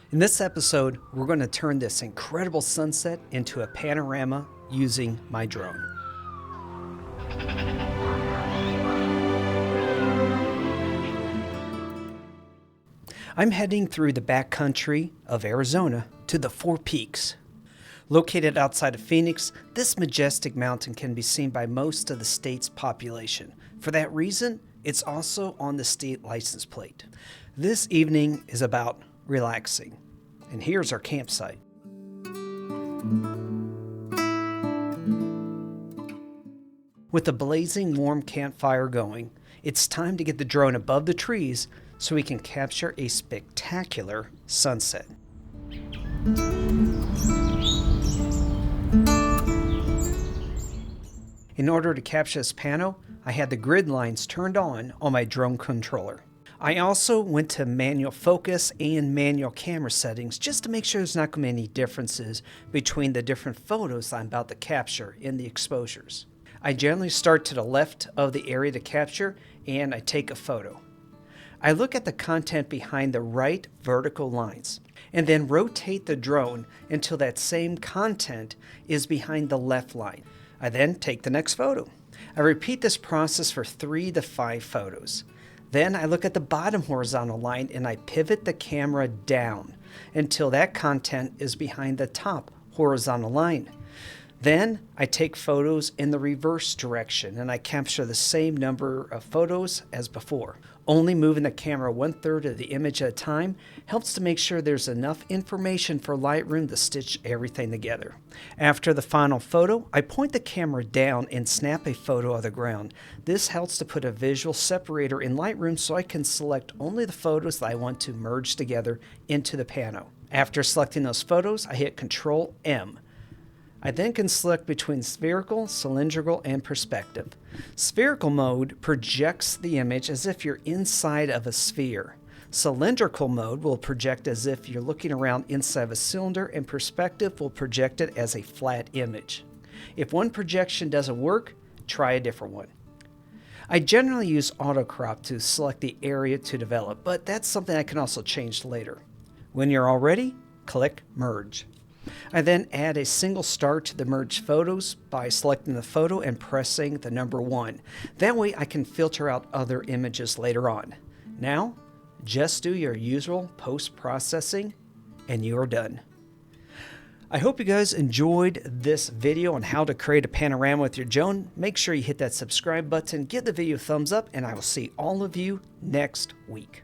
In this episode, we're going to turn this incredible sunset into a panorama using my drone. I'm heading through the backcountry of Arizona to the Four Peaks. Located outside of Phoenix, this majestic mountain can be seen by most of the state's population. For that reason, it's also on the state license plate. This evening is about relaxing, and here's our campsite. With a blazing warm campfire going, it's time to get the drone above the trees so we can capture a spectacular sunset. In order to capture this pano, I had the grid lines turned on my drone controller. I also went to manual focus and manual camera settings just to make sure there's not going to be any differences between the different photos I'm about to capture in the exposures. I generally start to the left of the area to capture and I take a photo. I look at the content behind the right vertical lines and then rotate the drone until that same content is behind the left line. I then take the next photo. I repeat this process for 3 to 5 photos. Then I look at the bottom horizontal line and I pivot the camera down until that content is behind the top horizontal line. Then I take photos in the reverse direction and I capture the same number of photos as before. Only moving the camera 1/3 of the image at a time helps to make sure there's enough information for Lightroom to stitch everything together. After the final photo, I point the camera down and snap a photo of the ground. This helps to put a visual separator in Lightroom so I can select only the photos that I want to merge together into the pano. After selecting those photos, I hit Control M. I then can select between spherical, cylindrical, and perspective. Spherical mode projects the image as if you're inside of a sphere. Cylindrical mode will project as if you're looking around inside of a cylinder, and perspective will project it as a flat image. If one projection doesn't work, try a different one. I generally use auto crop to select the area to develop, but that's something I can also change later. When you're all ready, click Merge. I then add a single star to the merged photos by selecting the photo and pressing the number 1. That way I can filter out other images later on. Now, just do your usual post-processing and you are done. I hope you guys enjoyed this video on how to create a panorama with your drone. Make sure you hit that subscribe button, give the video a thumbs up, and I will see all of you next week.